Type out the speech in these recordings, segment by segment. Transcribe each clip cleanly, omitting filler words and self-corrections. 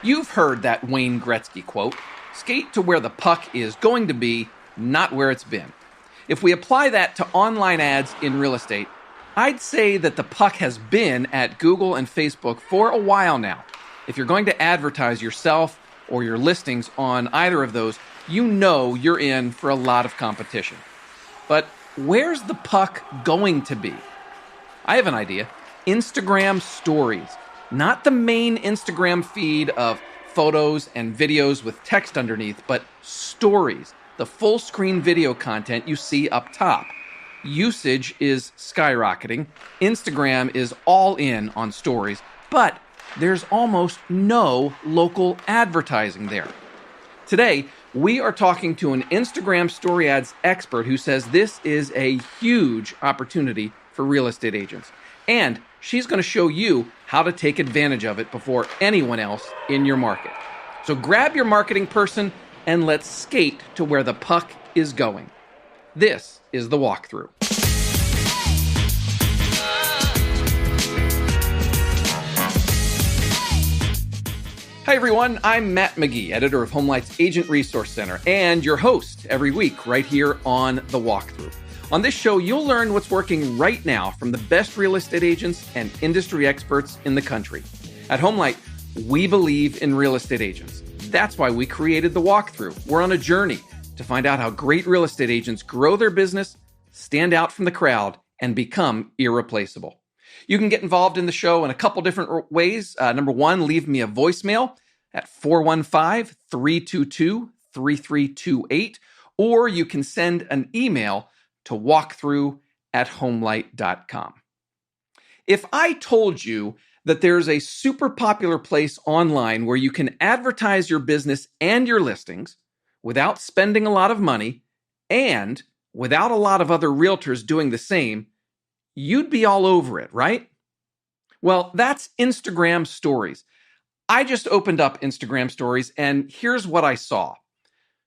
You've heard that Wayne Gretzky quote, skate to where the puck is going to be, not where it's been. If we apply that to online ads in real estate, I'd say that the puck has been at Google and Facebook for a while now. If you're going to advertise yourself or your listings on either of those, you know you're in for a lot of competition. But where's the puck going to be? I have an idea. Instagram stories. Not the main Instagram feed of photos and videos with text underneath, but stories, the full screen video content you see up top. Usage is skyrocketing. Instagram is all in on stories, but there's almost no local advertising there. Today, we are talking to an Instagram story ads expert who says this is a huge opportunity for real estate agents. And she's going to show you how to take advantage of it before anyone else in your market. So grab your marketing person and let's skate to where the puck is going. This is The Walkthrough. Hi everyone, I'm Matt McGee, editor of HomeLight's Agent Resource Center, and your host every week right here on The Walkthrough. On this show, you'll learn what's working right now from the best real estate agents and industry experts in the country. At HomeLight, we believe in real estate agents. That's why we created The Walkthrough. We're on a journey to find out how great real estate agents grow their business, stand out from the crowd, and become irreplaceable. You can get involved in the show in a couple different ways. Number one, leave me a voicemail at 415-322-3328, or you can send an email to walkthrough@homelight.com. If I told you that there's a super popular place online where you can advertise your business and your listings without spending a lot of money and without a lot of other realtors doing the same, you'd be all over it, right? Well, that's Instagram Stories. I just opened up Instagram Stories, and here's what I saw.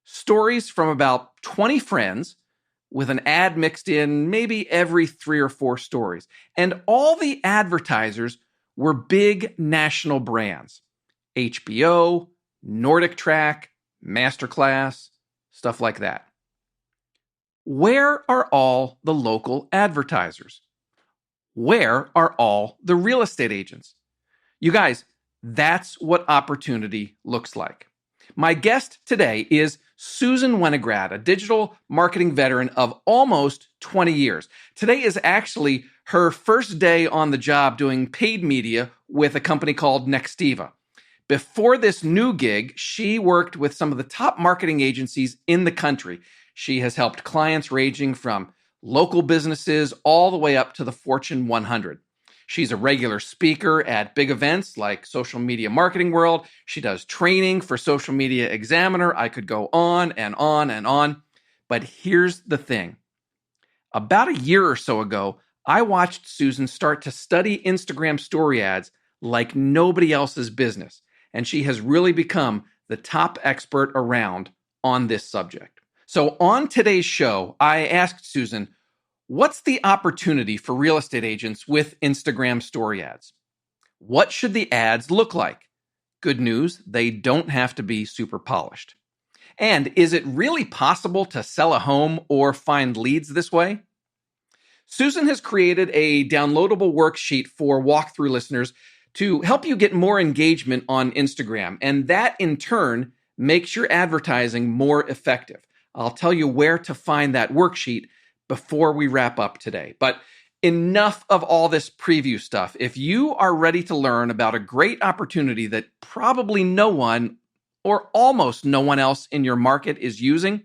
Stories from about 20 friends with an ad mixed in maybe every 3 or 4 stories. And all the advertisers were big national brands. HBO, Nordic Track, Masterclass, stuff like that. Where are all the local advertisers? Where are all the real estate agents? You guys, that's what opportunity looks like. My guest today is Susan Winograd, a digital marketing veteran of almost 20 years. Today is actually her first day on the job doing paid media with a company called Nextiva. Before this new gig, she worked with some of the top marketing agencies in the country. She has helped clients ranging from local businesses all the way up to the Fortune 100. She's a regular speaker at big events like Social Media Marketing World. She does training for Social Media Examiner. I could go on and on and on. But here's the thing. About a year or so ago, I watched Susan start to study Instagram story ads like nobody else's business. And she has really become the top expert around on this subject. So on today's show, I asked Susan, what's the opportunity for real estate agents with Instagram story ads? What should the ads look like? Good news, they don't have to be super polished. And is it really possible to sell a home or find leads this way? Susan has created a downloadable worksheet for walkthrough listeners to help you get more engagement on Instagram, and that in turn makes your advertising more effective. I'll tell you where to find that worksheet before we wrap up today. But enough of all this preview stuff. If you are ready to learn about a great opportunity that probably no one or almost no one else in your market is using,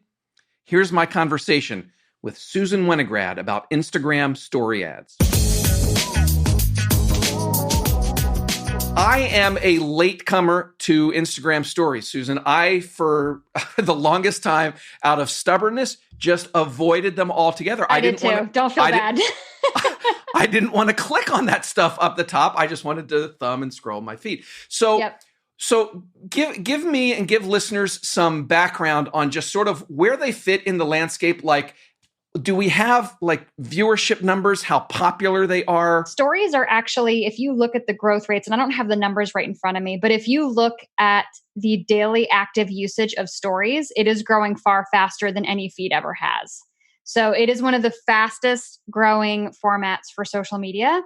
here's my conversation with Susan Winograd about Instagram story ads. I am a latecomer to Instagram stories, Susan. I, for the longest time, out of stubbornness, just avoided them altogether. I did too. Don't feel bad. I didn't want to click on that stuff up the top. I just wanted to thumb and scroll my feed. So give me and give listeners some background on just sort of where they fit in the landscape. Like, Do we have like viewership numbers, how popular they are? Stories are actually, if you look at the growth rates, and I don't have the numbers right in front of me, but if you look at the daily active usage of stories, it is growing far faster than any feed ever has. So it is one of the fastest growing formats for social media.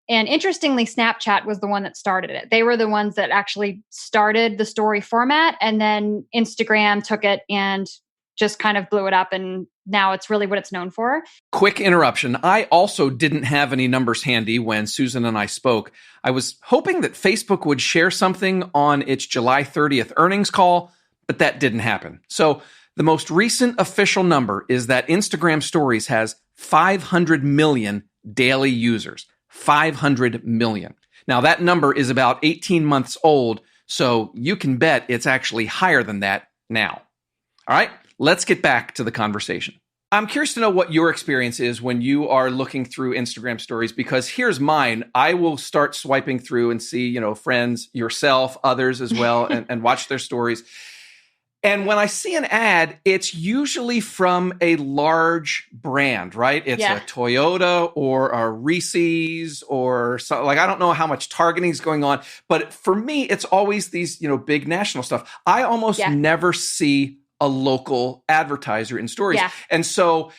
And interestingly, Snapchat was the one that started it. They were the ones that actually started the story format, and then Instagram took it and just kind of blew it up. And now it's really what it's known for. Quick interruption. I also didn't have any numbers handy when Susan and I spoke. I was hoping that Facebook would share something on its July 30th earnings call, but that didn't happen. So the most recent official number is that Instagram Stories has 500 million daily users. 500 million. Now that number is about 18 months old, so you can bet it's actually higher than that now. All right, let's get back to the conversation. I'm curious to know what your experience is when you are looking through Instagram stories, because here's mine. I will start swiping through and see, friends, yourself, others as well, and watch their stories. And when I see an ad, it's usually from a large brand, right? It's a Toyota or a Reese's or so, like, I don't know how much targeting is going on, but for me, it's always these, big national stuff. I almost never see a local advertiser in stories. Yeah. And so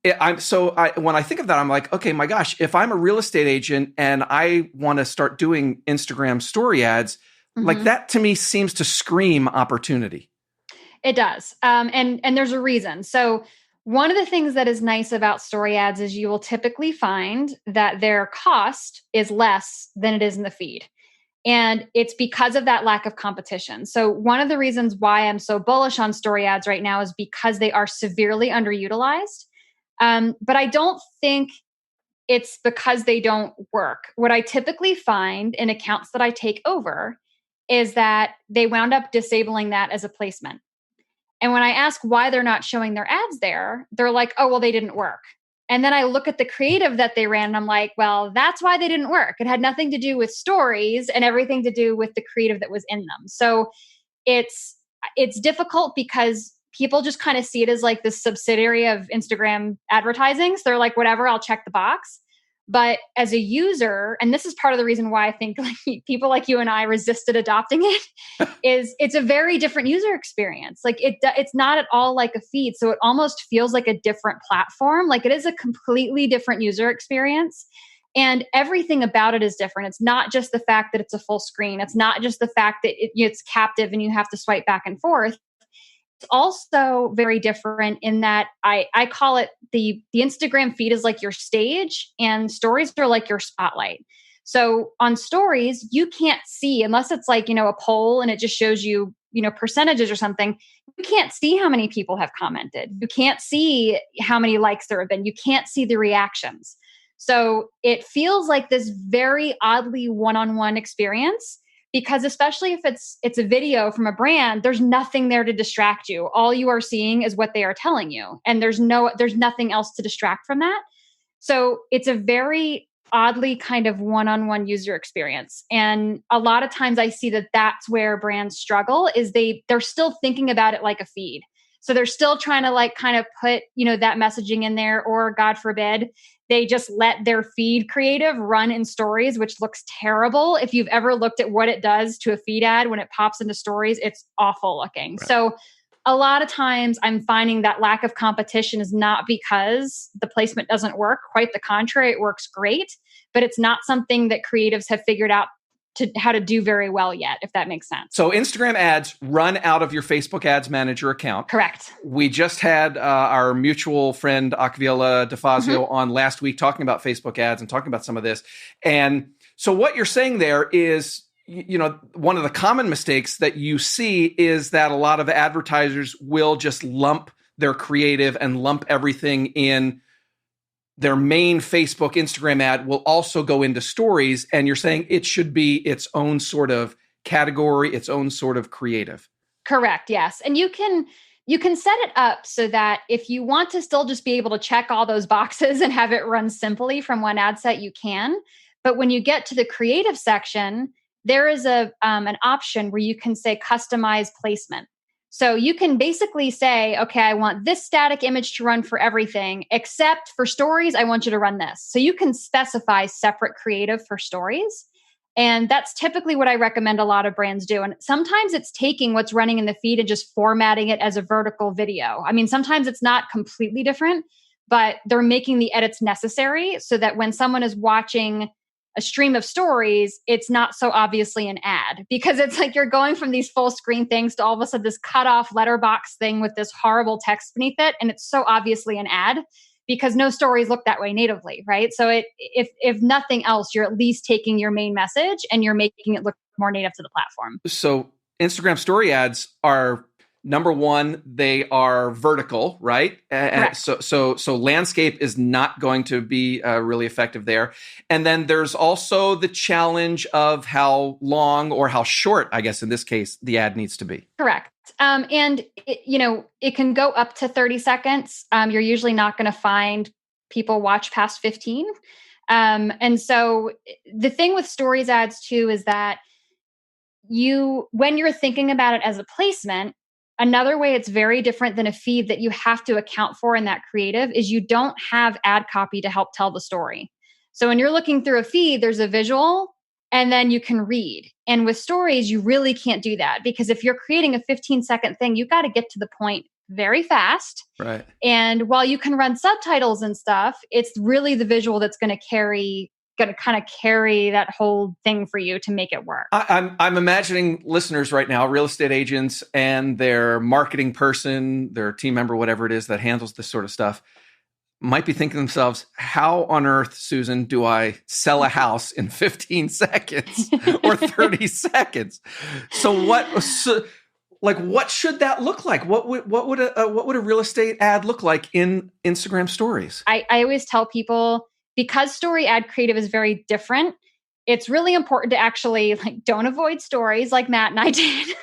when I think of that, I'm like, okay, my gosh, if I'm a real estate agent and I want to start doing Instagram story ads, like that to me seems to scream opportunity. It does. And there's a reason. So one of the things that is nice about story ads is you will typically find that their cost is less than it is in the feed. And it's because of that lack of competition. So one of the reasons why I'm so bullish on story ads right now is because they are severely underutilized. But I don't think it's because they don't work. What I typically find in accounts that I take over is that they wound up disabling that as a placement. And when I ask why they're not showing their ads there, they're like, oh, well, they didn't work. And then I look at the creative that they ran and I'm like, well, that's why they didn't work. It had nothing to do with stories and everything to do with the creative that was in them. So it's difficult because people just kind of see it as like this subsidiary of Instagram advertising. So they're like, whatever, I'll check the box. But as a user, and this is part of the reason why I think like people like you and I resisted adopting it, is it's a very different user experience. Like it's not at all like a feed. So it almost feels like a different platform. Like it is a completely different user experience. And everything about it is different. It's not just the fact that it's a full screen. It's not just the fact that it's captive and you have to swipe back and forth. It's also very different in that I call it the Instagram feed is like your stage and stories are like your spotlight. So on stories, you can't see unless it's like, a poll and it just shows you, percentages or something. You can't see how many people have commented. You can't see how many likes there have been. You can't see the reactions. So it feels like this very oddly one-on-one experience. Because especially if it's a video from a brand, there's nothing there to distract you. All you are seeing is what they are telling you. And there's nothing else to distract from that. So it's a very oddly kind of one-on-one user experience. And a lot of times I see that that's where brands struggle is they're still thinking about it like a feed. So they're still trying to like kind of put, that messaging in there, or God forbid, they just let their feed creative run in stories, which looks terrible. If you've ever looked at what it does to a feed ad when it pops into stories, it's awful looking. Right. So a lot of times I'm finding that lack of competition is not because the placement doesn't work. Quite the contrary, it works great, but it's not something that creatives have figured out how to do very well yet, if that makes sense. So Instagram ads run out of your Facebook Ads Manager account. Correct. We just had our mutual friend Akvila DeFazio on last week talking about Facebook ads and talking about some of this. And so what you're saying there is, one of the common mistakes that you see is that a lot of advertisers will just lump their creative and lump everything in their main Facebook, Instagram ad will also go into stories. And you're saying it should be its own sort of category, its own sort of creative. Correct. Yes. And you can set it up so that if you want to still just be able to check all those boxes and have it run simply from one ad set, you can. But when you get to the creative section, there is an option where you can say customize placement. So you can basically say, okay, I want this static image to run for everything, except for stories, I want you to run this. So you can specify separate creative for stories. And that's typically what I recommend a lot of brands do. And sometimes it's taking what's running in the feed and just formatting it as a vertical video. I mean, sometimes it's not completely different, but they're making the edits necessary so that when someone is watching a stream of stories, it's not so obviously an ad, because it's like you're going from these full screen things to all of a sudden this cut off letterbox thing with this horrible text beneath it. And it's so obviously an ad because no stories look that way natively, right? So if nothing else, you're at least taking your main message and you're making it look more native to the platform. So Instagram story ads are, number one, they are vertical, right? So landscape is not going to be really effective there. And then there's also the challenge of how long or how short, I guess in this case, the ad needs to be. Correct. And it can go up to 30 seconds. You're usually not going to find people watch past 15. And so the thing with stories ads too is that when you're thinking about it as a placement, another way it's very different than a feed that you have to account for in that creative is you don't have ad copy to help tell the story. So when you're looking through a feed, there's a visual and then you can read. And with stories, you really can't do that, because if you're creating a 15-second thing, you've got to get to the point very fast. Right. And while you can run subtitles and stuff, it's really the visual that's going to kind of carry that whole thing for you to make it work. I'm imagining listeners right now, real estate agents and their marketing person, their team member, whatever it is that handles this sort of stuff, might be thinking to themselves, how on earth, Susan, do I sell a house in 15 seconds or 30 seconds? So what should that look like? What would a real estate ad look like in Instagram stories? I always tell people, because story ad creative is very different, it's really important to actually don't avoid stories like Matt and I did.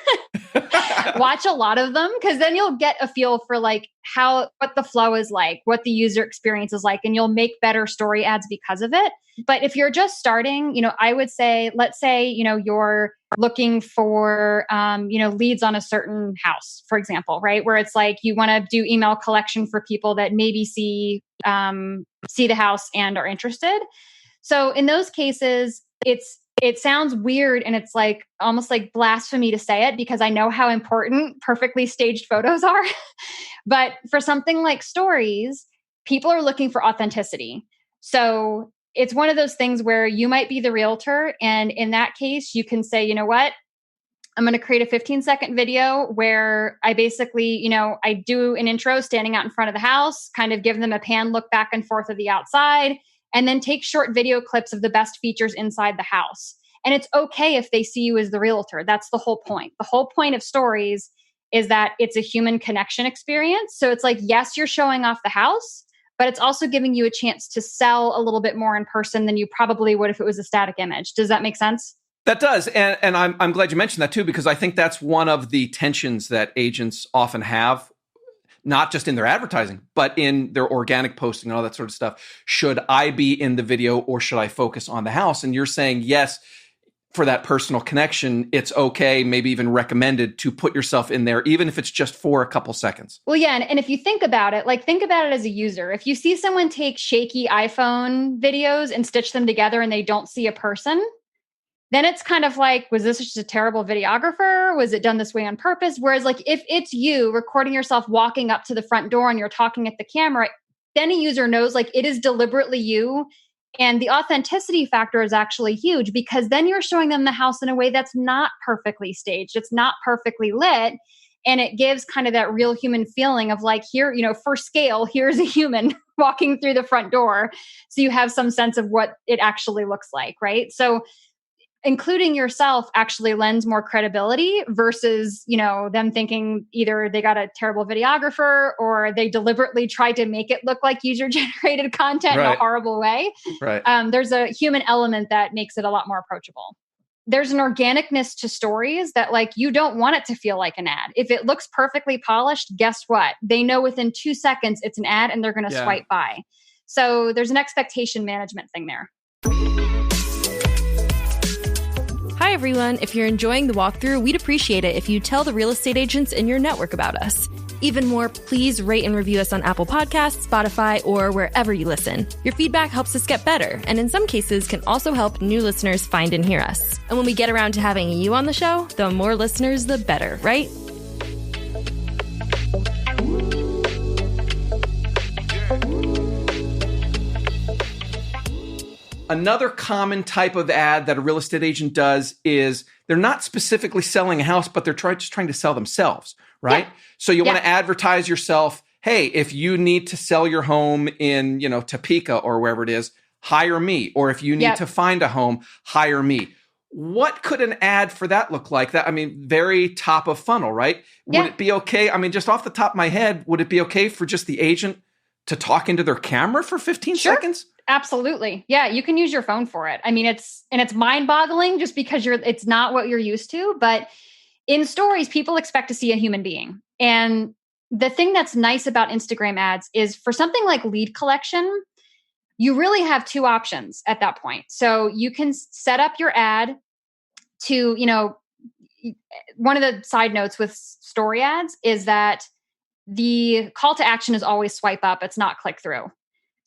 Watch a lot of them, because then you'll get a feel for what the flow is like, what the user experience is like, and you'll make better story ads because of it. But if you're just starting, I would say, let's say, you're looking for, leads on a certain house, for example, right? Where it's like you want to do email collection for people that maybe see the house and are interested. So in those cases, it sounds weird and it's almost like blasphemy to say it, because I know how important perfectly staged photos are. But for something like stories, people are looking for authenticity. So it's one of those things where you might be the realtor. And in that case, you can say, you know what? I'm going to create a 15-second video where I basically, I do an intro standing out in front of the house, kind of give them a pan look back and forth of the outside, and then take short video clips of the best features inside the house. And it's okay if they see you as the realtor. That's the whole point. The whole point of stories is that it's a human connection experience. So it's like, yes, you're showing off the house, but it's also giving you a chance to sell a little bit more in person than you probably would if it was a static image. Does that make sense? That does. And I'm glad you mentioned that too, because I think that's one of the tensions that agents often have, not just in their advertising, but in their organic posting and all that sort of stuff. Should I be in the video or should I focus on the house? And you're saying, yes, for that personal connection, it's okay, maybe even recommended to put yourself in there, even if it's just for a couple seconds. Well, yeah. And if you think about it, think about it as a user. If you see someone take shaky iPhone videos and stitch them together and they don't see a person, then it's kind of like, was this just a terrible videographer? Was it done this way on purpose? Whereas if it's you recording yourself walking up to the front door and you're talking at the camera, then a user knows it is deliberately you. And the authenticity factor is actually huge, because then you're showing them the house in a way that's not perfectly staged. It's not perfectly lit. And it gives kind of that real human feeling of here, for scale, here's a human walking through the front door. So you have some sense of what it actually looks like, right? So including yourself actually lends more credibility versus, them thinking either they got a terrible videographer or they deliberately tried to make it look like user-generated content in a horrible way. Right. There's a human element that makes it a lot more approachable. There's an organicness to stories that you don't want it to feel like an ad. If it looks perfectly polished, guess what? They know within 2 seconds it's an ad and they're going to swipe by. So there's an expectation management thing there. Hi, everyone. If you're enjoying the walkthrough, we'd appreciate it if you tell the real estate agents in your network about us. Even more, please rate and review us on Apple Podcasts, Spotify, or wherever you listen. Your feedback helps us get better, and in some cases can also help new listeners find and hear us. And when we get around to having you on the show, the more listeners, the better, right? Another common type of ad that a real estate agent does is they're not specifically selling a house, but they're just trying to sell themselves, right? Yeah. So you want to advertise yourself. Hey, if you need to sell your home in, Topeka or wherever it is, hire me. Or if you need to find a home, hire me. What could an ad for that look like? That, very top of funnel, right? Would it be okay? Just off the top of my head, would it be okay for just the agent to talk into their camera for 15 seconds? Absolutely. Yeah, you can use your phone for it. It's mind-boggling just because it's not what you're used to, but in stories, people expect to see a human being. And the thing that's nice about Instagram ads is for something like lead collection, you really have two options at that point. So you can set up your ad to, one of the side notes with story ads is that the call to action is always swipe up. It's not click through.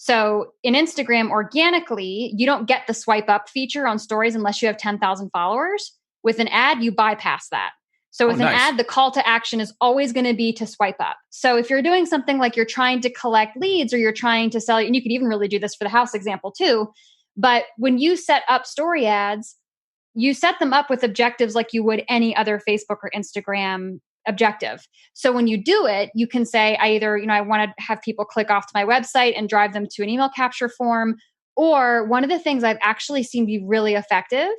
So in Instagram, organically, you don't get the swipe up feature on stories unless you have 10,000 followers. With an ad, you bypass that. So with an ad, the call to action is always going to be to swipe up. So if you're doing something like you're trying to collect leads or you're trying to sell, and you could even really do this for the house example too. But when you set up story ads, you set them up with objectives like you would any other Facebook or Instagram objective. So when you do it, you can say, I want to have people click off to my website and drive them to an email capture form. Or one of the things I've actually seen be really effective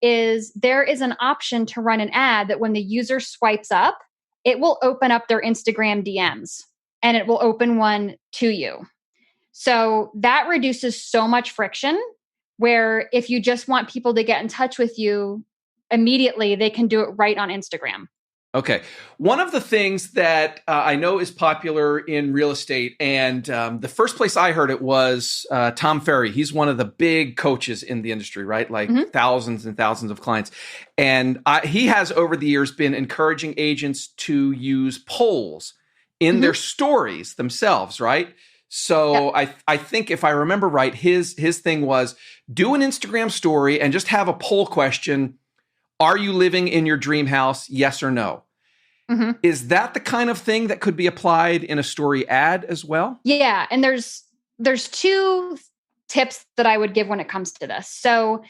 is there is an option to run an ad that when the user swipes up, it will open up their Instagram DMs and it will open one to you. So that reduces so much friction where if you just want people to get in touch with you immediately, they can do it right on Instagram. Okay. One of the things that I know is popular in real estate, and the first place I heard it was Tom Ferry. He's one of the big coaches in the industry, right? Like thousands and thousands of clients. And he has over the years been encouraging agents to use polls in their stories themselves, right? So I think if I remember right, his thing was do an Instagram story and just have a poll question. Are you living in your dream house? Yes or no? Is that the kind of thing that could be applied in a story ad as well? Yeah. And there's two tips that I would give when it comes to this. So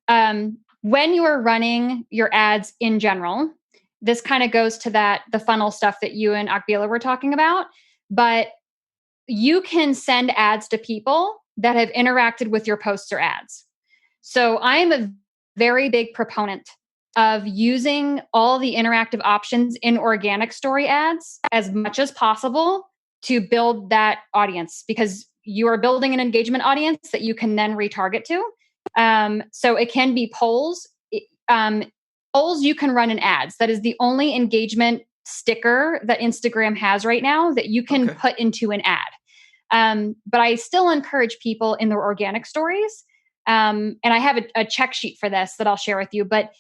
when you are running your ads in general, this kind of goes to the funnel stuff that you and Akbila were talking about, but you can send ads to people that have interacted with your posts or ads. So I'm a very big proponent of using all the interactive options in organic story ads as much as possible to build that audience because you are building an engagement audience that you can then retarget to. So it can be polls. Polls you can run in ads. That is the only engagement sticker that Instagram has right now that you can put into an ad. But I still encourage people in their organic stories. And I have a check sheet for this that I'll share with you, but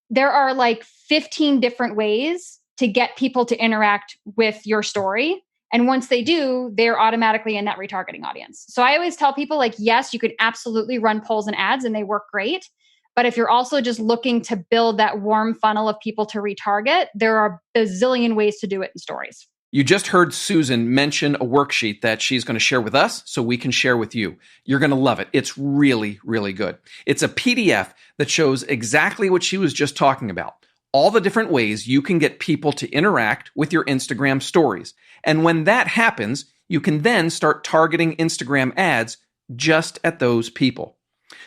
there are like 15 different ways to get people to interact with your story. And once they do, they're automatically in that retargeting audience. So I always tell people yes, you could absolutely run polls and ads and they work great. But if you're also just looking to build that warm funnel of people to retarget, there are a bazillion ways to do it in stories. You just heard Susan mention a worksheet that she's going to share with us so we can share with you. You're going to love it. It's really, really good. It's a PDF that shows exactly what she was just talking about. All the different ways you can get people to interact with your Instagram stories. And when that happens, you can then start targeting Instagram ads just at those people.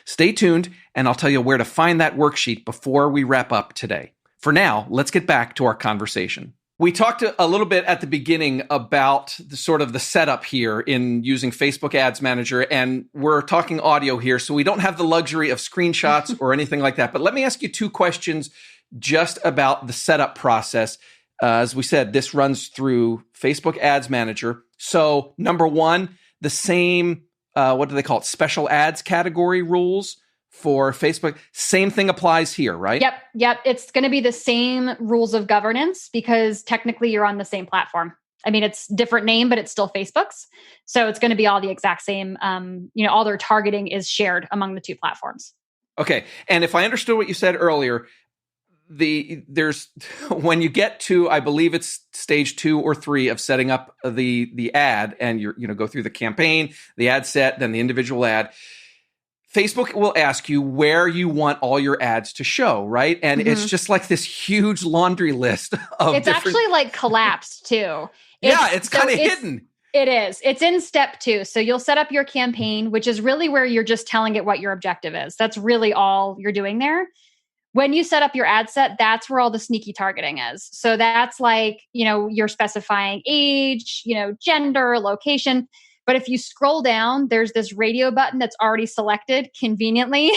Stay tuned, and I'll tell you where to find that worksheet before we wrap up today. For now, let's get back to our conversation. We talked a little bit at the beginning about the setup here in using Facebook Ads Manager, and we're talking audio here, so we don't have the luxury of screenshots or anything like that. But let me ask you two questions just about the setup process. As we said, this runs through Facebook Ads Manager. So number one, the same, what do they call it? Special ads category rules for Facebook. Same thing applies here, right? Yep. It's going to be the same rules of governance because technically you're on the same platform. I mean, it's different name, but it's still Facebook's. So it's going to be all the exact same. All their targeting is shared among the two platforms. Okay. And if I understood what you said earlier, there's when you get to, I believe it's stage 2 or 3 of setting up the ad, and go through the campaign, the ad set, then the individual ad. Facebook will ask you where you want all your ads to show, right? And it's just like this huge laundry list of It's actually like collapsed too. It's kind of hidden. It is. It's in step 2. So you'll set up your campaign, which is really where you're just telling it what your objective is. That's really all you're doing there. When you set up your ad set, that's where all the sneaky targeting is. So that's like, you're specifying age, gender, location. But if you scroll down, there's this radio button that's already selected conveniently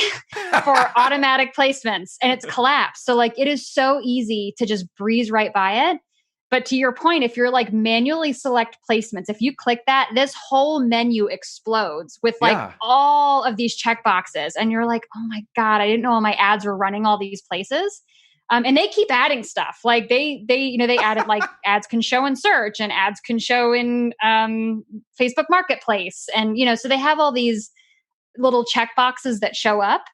for automatic placements, and it's collapsed. So like it is so easy to just breeze right by it. But to your point, if you're like manually select placements, if you click that, this whole menu explodes with like all of these checkboxes. And you're like, oh my God, I didn't know all my ads were running all these places. And they keep adding stuff. Like they added like ads can show in search and ads can show in Facebook Marketplace. And, so they have all these little checkboxes that show up.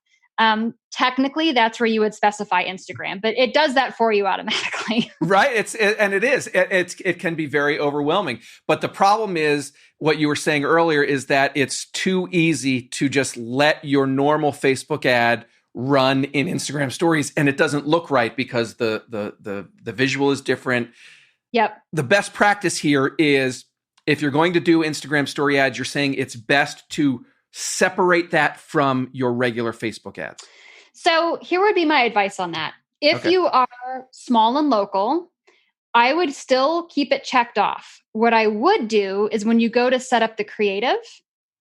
Technically, that's where you would specify Instagram, but it does that for you automatically. Right. It can be very overwhelming. But the problem is what you were saying earlier is that it's too easy to just let your normal Facebook ad run in Instagram stories, and it doesn't look right because the visual is different. Yep. The best practice here is if you're going to do Instagram story ads, you're saying it's best to separate that from your regular Facebook ads. So here would be my advice on that. If you are small and local, I would still keep it checked off. What I would do is when you go to set up the creative,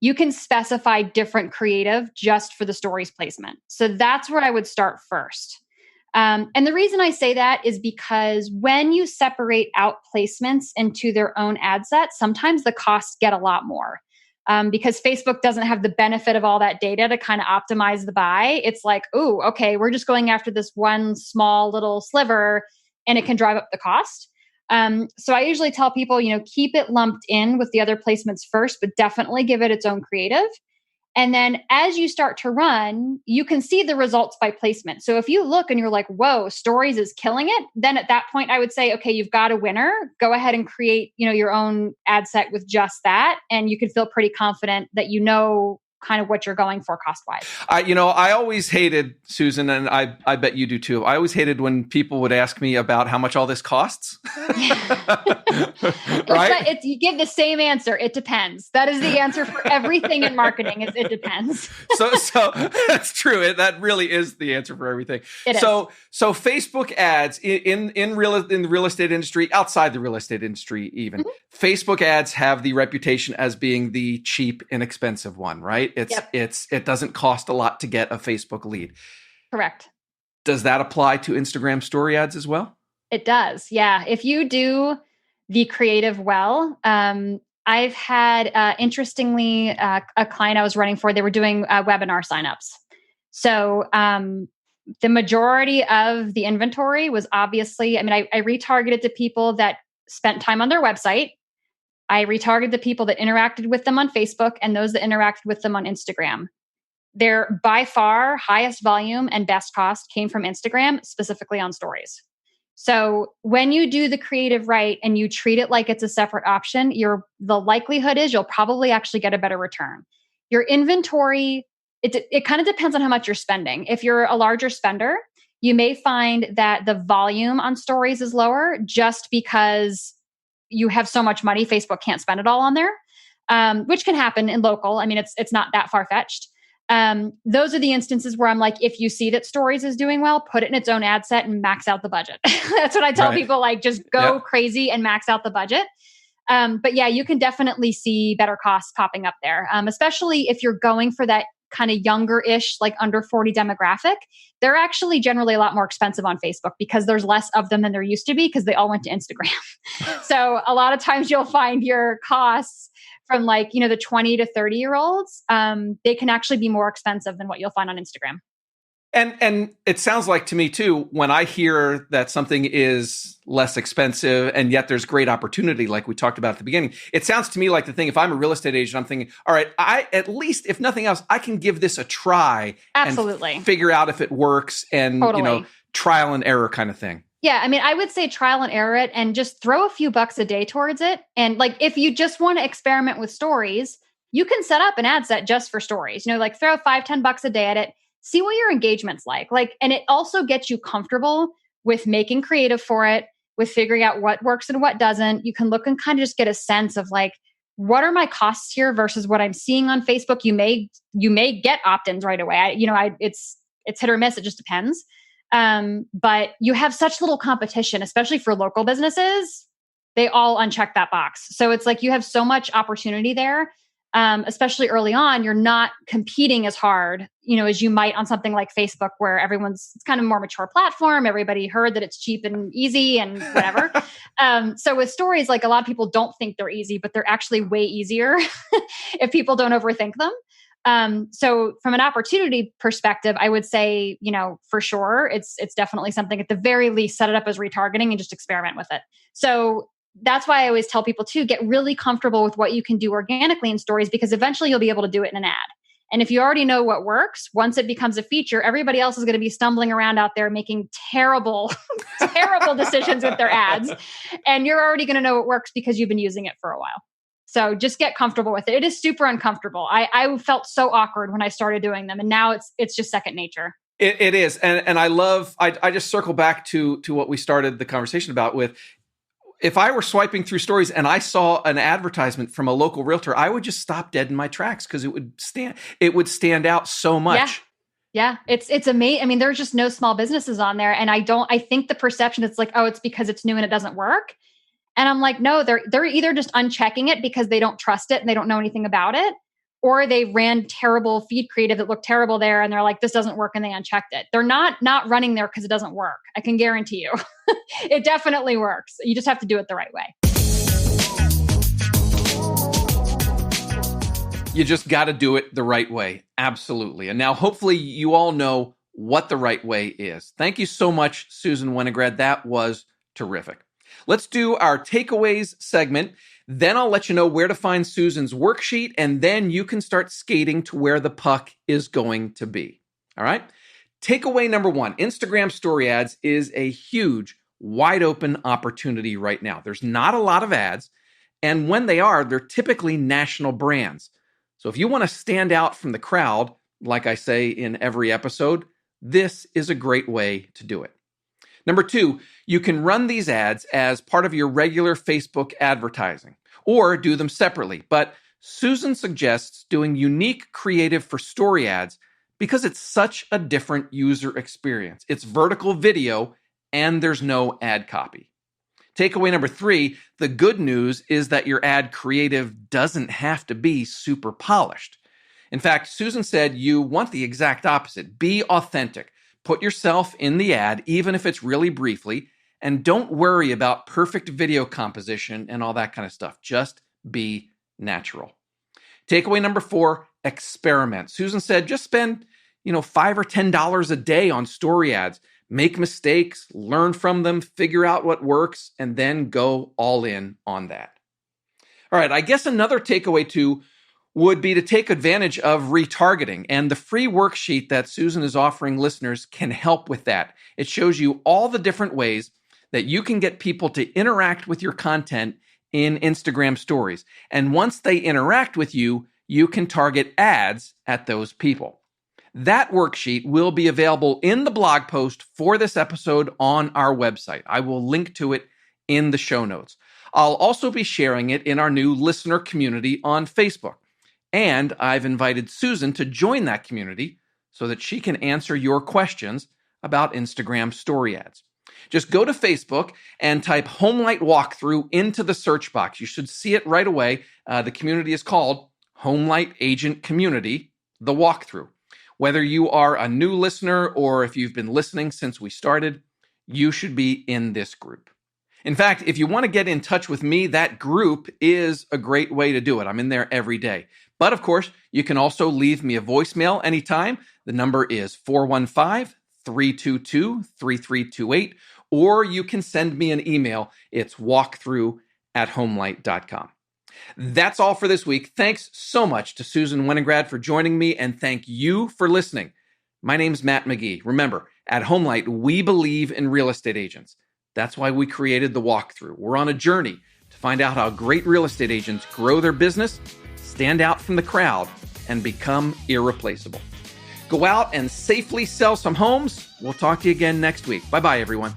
you can specify different creative just for the stories placement. So that's where I would start first. And the reason I say that is because when you separate out placements into their own ad set, sometimes the costs get a lot more. Because Facebook doesn't have the benefit of all that data to kind of optimize the buy. It's like, oh, okay, we're just going after this one small little sliver and it can drive up the cost. So I usually tell people, keep it lumped in with the other placements first, but definitely give it its own creative. And then as you start to run, you can see the results by placement. So if you look and you're like, whoa, stories is killing it, then at that point I would say, okay, you've got a winner. Go ahead and create, your own ad set with just that. And you can feel pretty confident that kind of what you're going for cost-wise. I always hated, Susan, and I bet you do too. I always hated when people would ask me about how much all this costs. Right? You give the same answer. It depends. That is the answer for everything in marketing. Is it depends. So that's true. That really is the answer for everything. So Facebook ads in the real estate industry, outside the real estate industry, even Facebook ads have the reputation as being the cheap, inexpensive one, right? It doesn't cost a lot to get a Facebook lead. Correct. Does that apply to Instagram story ads as well? It does. Yeah. If you do the creative well, I've had, interestingly, a client I was running for, they were doing webinar signups. So the majority of the inventory was obviously, I retargeted to people that spent time on their website. I retargeted the people that interacted with them on Facebook and those that interacted with them on Instagram. Their by far highest volume and best cost came from Instagram, specifically on stories. So when you do the creative right and you treat it like it's a separate option, the likelihood is you'll probably actually get a better return. Your inventory, it kind of depends on how much you're spending. If you're a larger spender, you may find that the volume on stories is lower just because you have so much money, Facebook can't spend it all on there, which can happen in local. It's not that far-fetched. Those are the instances where I'm like, if you see that stories is doing well, put it in its own ad set and max out the budget. That's what I tell people, like just go crazy and max out the budget. But yeah, you can definitely see better costs popping up there, especially if you're going for that kind of younger-ish, like under 40 demographic, they're actually generally a lot more expensive on Facebook because there's less of them than there used to be because they all went to Instagram. So a lot of times you'll find your costs from like, the 20 to 30-year-olds, they can actually be more expensive than what you'll find on Instagram. And it sounds like to me too, when I hear that something is less expensive and yet there's great opportunity, like we talked about at the beginning, it sounds to me like the thing, if I'm a real estate agent, I'm thinking, all right, at least if nothing else, I can give this a try. Absolutely. And figure out if it works and, Totally. Trial and error kind of thing. Yeah. I mean, I would say trial and error it and just throw a few bucks a day towards it. And like, if you just want to experiment with stories, you can set up an ad set just for stories, like throw $5-10 a day at it. See what your engagement's like. And it also gets you comfortable with making creative for it, with figuring out what works and what doesn't. You can look and kind of just get a sense of like, what are my costs here versus what I'm seeing on Facebook? You may get opt-ins right away. It's hit or miss. It just depends. But you have such little competition, especially for local businesses. They all uncheck that box. So it's like you have so much opportunity there. Especially early on, you're not competing as hard, as you might on something like Facebook, where it's kind of a more mature platform. Everybody heard that it's cheap and easy and whatever. So with stories, like a lot of people don't think they're easy, but they're actually way easier if people don't overthink them. So from an opportunity perspective, I would say, for sure, it's definitely something at the very least, set it up as retargeting and just experiment with it. So that's why I always tell people to get really comfortable with what you can do organically in stories, because eventually you'll be able to do it in an ad. And if you already know what works, once it becomes a feature, everybody else is going to be stumbling around out there making terrible, terrible decisions with their ads. And you're already going to know what works because you've been using it for a while. So just get comfortable with it. It is super uncomfortable. I felt so awkward when I started doing them. And now it's just second nature. It is. And I just circle back to what we started the conversation about with, if I were swiping through stories and I saw an advertisement from a local realtor, I would just stop dead in my tracks because it would stand out so much. Yeah. It's amazing. I mean, there's just no small businesses on there. And I think the perception is like, oh, it's because it's new and it doesn't work. And I'm like, no, they're either just unchecking it because they don't trust it and they don't know anything about it, or they ran terrible feed creative that looked terrible there and they're like, this doesn't work, and they unchecked it. They're not running there because it doesn't work. I can guarantee you. It definitely works. You just have to do it the right way. You just got to do it the right way. Absolutely. And now hopefully you all know what the right way is. Thank you so much, Susan Winograd. That was terrific. Let's do our takeaways segment. Then I'll let you know where to find Susan's worksheet, and then you can start skating to where the puck is going to be. All right? Takeaway number 1, Instagram story ads is a huge, wide open opportunity right now. There's not a lot of ads, and when they are, they're typically national brands. So if you want to stand out from the crowd, like I say in every episode, this is a great way to do it. Number 2, you can run these ads as part of your regular Facebook advertising or do them separately. But Susan suggests doing unique creative for story ads because it's such a different user experience. It's vertical video and there's no ad copy. Takeaway number 3, the good news is that your ad creative doesn't have to be super polished. In fact, Susan said you want the exact opposite. Be authentic. Put yourself in the ad, even if it's really briefly, and don't worry about perfect video composition and all that kind of stuff. Just be natural. Takeaway number 4, experiment. Susan said just spend, $5 or $10 a day on story ads. Make mistakes, learn from them, figure out what works, and then go all in on that. All right, I guess another takeaway too would be to take advantage of retargeting. And the free worksheet that Susan is offering listeners can help with that. It shows you all the different ways that you can get people to interact with your content in Instagram stories. And once they interact with you, you can target ads at those people. That worksheet will be available in the blog post for this episode on our website. I will link to it in the show notes. I'll also be sharing it in our new listener community on Facebook. And I've invited Susan to join that community so that she can answer your questions about Instagram story ads. Just go to Facebook and type Homelight Walkthrough into the search box. You should see it right away. The community is called Homelight Agent Community, the walkthrough. Whether you are a new listener or if you've been listening since we started, you should be in this group. In fact, if you want to get in touch with me, that group is a great way to do it. I'm in there every day. But of course, you can also leave me a voicemail anytime. The number is 415-322-3328, or you can send me an email. It's walkthrough@homelight.com. That's all for this week. Thanks so much to Susan Winograd for joining me, and thank you for listening. My name's Matt McGee. Remember, at Homelight, we believe in real estate agents. That's why we created the walkthrough. We're on a journey to find out how great real estate agents grow their business, stand out from the crowd, and become irreplaceable. Go out and safely sell some homes. We'll talk to you again next week. Bye-bye, everyone.